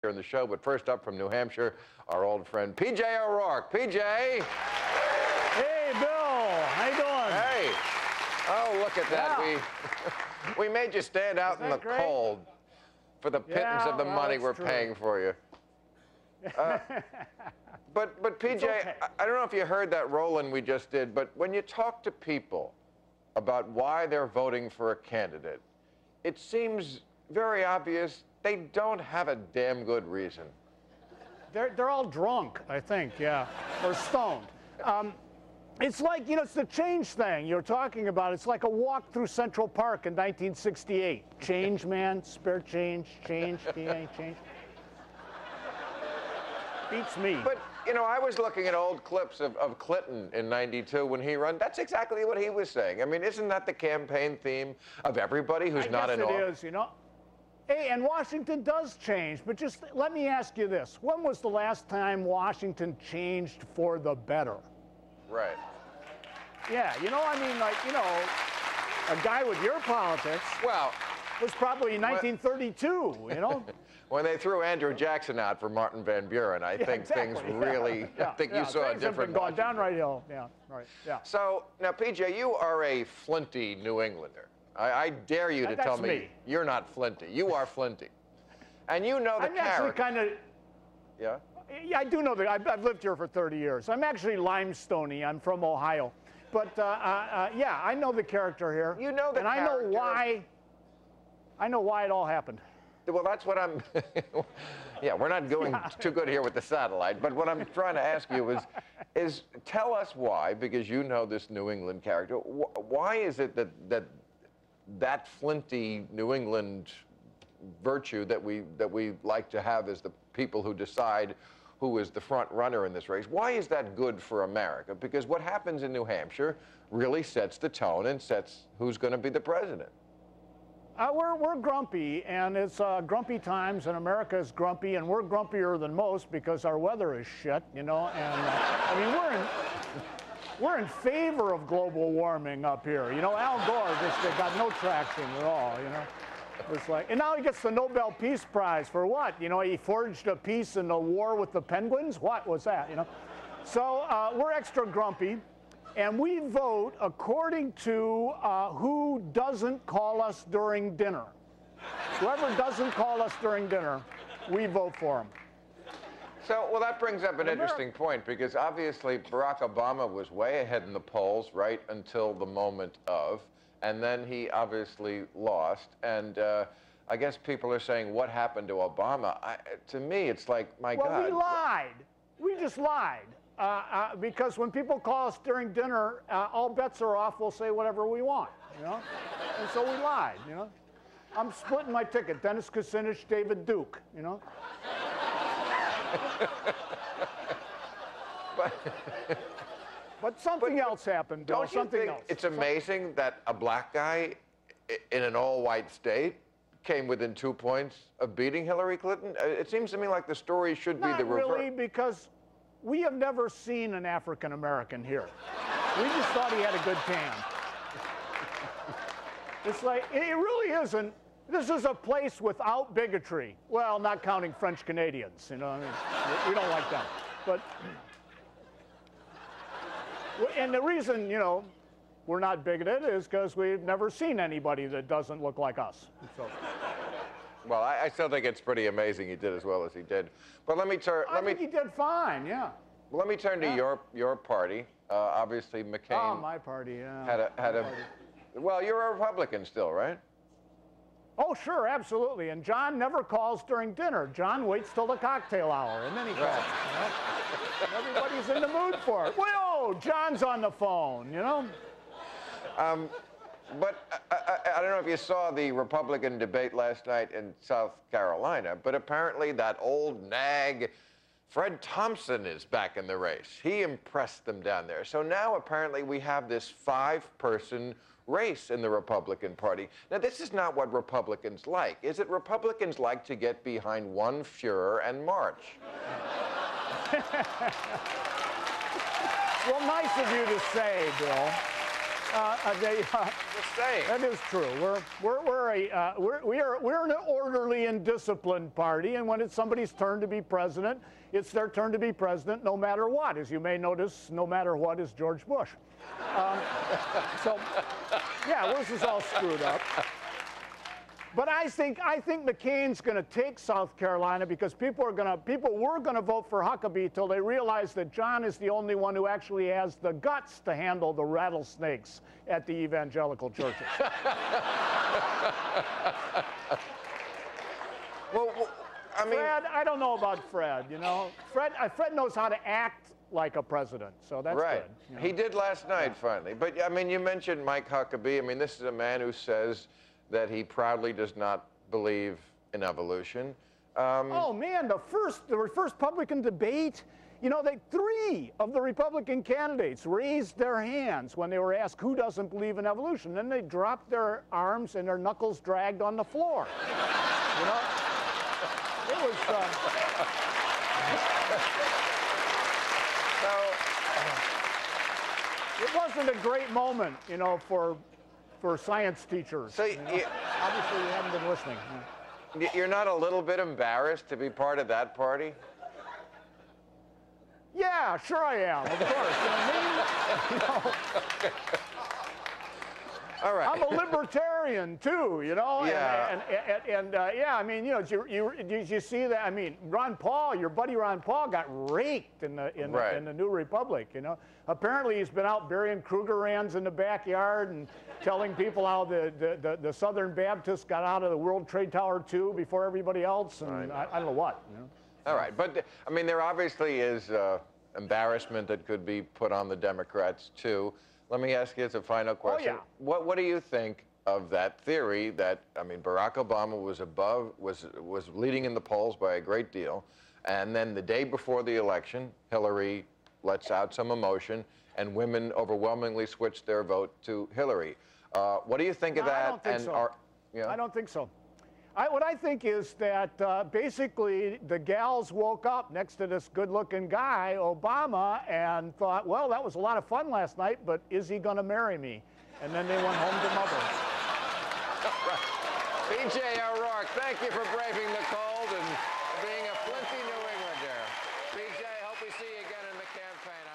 here in the show. But first up from New Hampshire, our old friend P.J. O'Rourke. P.J. Hey, Bill. How you doing? Hey. Oh, look at that. Yeah. We made you stand out in the cold for the pittance of the money we're paying for you. But PJ, okay. I don't know if you heard that Roland we just did, but when you talk to people about why they're voting for a candidate, it seems very obvious they don't have a damn good reason. They're all drunk, I think, yeah, or stoned. It's like, you know, it's the change thing you're talking about. It's like a walk through Central Park in 1968. Change, man, spare change, change, change. Beats me. But, you know, I was looking at old clips of Clinton in '92 when he ran. That's exactly what he was saying. I mean, isn't that the campaign theme of everybody who's not in office? I guess it is, you know. Hey, and Washington does change, but just let me ask you this. When was the last time Washington changed for the better? Right. Yeah, you know, I mean, like, you know, a guy with your politics was probably 1932, you know? When they threw Andrew Jackson out for Martin Van Buren, I think things really, I think you saw a different things have been going down right hill, yeah. So, now, PJ, you are a flinty New Englander. I dare you to tell me you're not flinty. You are flinty. And you know the character. I'm actually kind of... Yeah? Yeah, I do know that. I've lived here for 30 years. I'm actually limestoney. I'm from Ohio. But, yeah, I know the character here. You know the character. And I know why it all happened. Well, that's what I'm... Yeah, we're not going too good here with the satellite. But what I'm trying to ask you is tell us why, because you know this New England character. Why is it that flinty New England virtue that we like to have as the people who decide who is the front runner in this race, why is that good for America? Because what happens in New Hampshire really sets the tone and sets who's going to be the president. We're grumpy, and it's grumpy times, and America is grumpy, and we're grumpier than most because our weather is shit, you know. And I mean, we're in favor of global warming up here. You know, Al Gore just got no traction at all, you know. It's like, and now he gets the Nobel Peace Prize for what? You know, he forged a peace in the war with the penguins? What was that, you know? So we're extra grumpy, and we vote according to who doesn't call us during dinner. Whoever doesn't call us during dinner, we vote for him. So, well, that brings up an interesting point, because obviously Barack Obama was way ahead in the polls right until the moment of, and then he obviously lost. And I guess people are saying, what happened to Obama? To me, it's like, my God. Well, we lied. We just lied. Because when people call us during dinner, all bets are off. We'll say whatever we want, you know? And so we lied, you know? I'm splitting my ticket. Dennis Kucinich, David Duke, you know? But something else happened, Bill. Don't you think it's amazing that a black guy in an all-white state came within 2 points of beating Hillary Clinton? It seems to me like the story should be the reverse. Not really, because we have never seen an African-American here. We just thought he had a good tan. It's like, it really isn't. This is a place without bigotry. Well, not counting French Canadians, you know. I mean, we don't like them. But, and the reason, you know, we're not bigoted is because we've never seen anybody that doesn't look like us. So. Well, I still think it's pretty amazing he did as well as he did. But let me turn. I think he did fine, yeah. Let me turn to your party. Obviously, McCain. Oh, my party, yeah. Well, you're a Republican still, right? Oh, sure, absolutely. And John never calls during dinner. John waits till the cocktail hour, and then he calls. You know? Everybody's in the mood for it. Whoa, John's on the phone, you know? But I don't know if you saw the Republican debate last night in South Carolina, but apparently that old nag, Fred Thompson, is back in the race. He impressed them down there. So now apparently we have this 5-person race in the Republican Party. Now, this is not what Republicans like. Is it Republicans like to get behind one Fuhrer and march? Well, nice of you to say, Bill. Just saying. That is true. We're an orderly and disciplined party, and when it's somebody's turn to be president, it's their turn to be president, no matter what. As you may notice, no matter what is George Bush. So, yeah, this is all screwed up. But I think McCain's going to take South Carolina because people were going to vote for Huckabee till they realized that John is the only one who actually has the guts to handle the rattlesnakes at the evangelical churches. Well, I mean, Fred, I don't know about Fred. You know, Fred knows how to act like a president, so that's right. good. You know? He did last night, finally. But I mean, you mentioned Mike Huckabee. I mean, this is a man who says that he proudly does not believe in evolution. Oh man, the first Republican debate, you know, 3 of the Republican candidates raised their hands when they were asked who doesn't believe in evolution. Then they dropped their arms and their knuckles dragged on the floor. You know, it was. It wasn't a great moment, you know, for science teachers. So you know? Obviously, you haven't been listening. You're not a little bit embarrassed to be part of that party? Yeah, sure I am, of course. You know, All right. I'm a libertarian too, you know. Yeah. And yeah, I mean, you know, did you see that? I mean, Ron Paul, your buddy Ron Paul, got raked in the New Republic. You know, apparently he's been out burying Krugerrands in the backyard and telling people how the Southern Baptists got out of the World Trade Tower too before everybody else, and I don't know what. You know? All right, but I mean, there obviously is embarrassment that could be put on the Democrats too. Let me ask you as a final question. Oh, yeah. What do you think of that theory that, I mean, Barack Obama was leading in the polls by a great deal, and then the day before the election, Hillary lets out some emotion, and women overwhelmingly switched their vote to Hillary. What do you think of that? I don't think so. I don't think so. What I think is that basically the gals woke up next to this good-looking guy, Obama, and thought, well, that was a lot of fun last night, but is he going to marry me? And then they went home to mother. B.J. O'Rourke, thank you for braving the cold and being a flinty New Englander. B.J., hope we see you again in the campaign.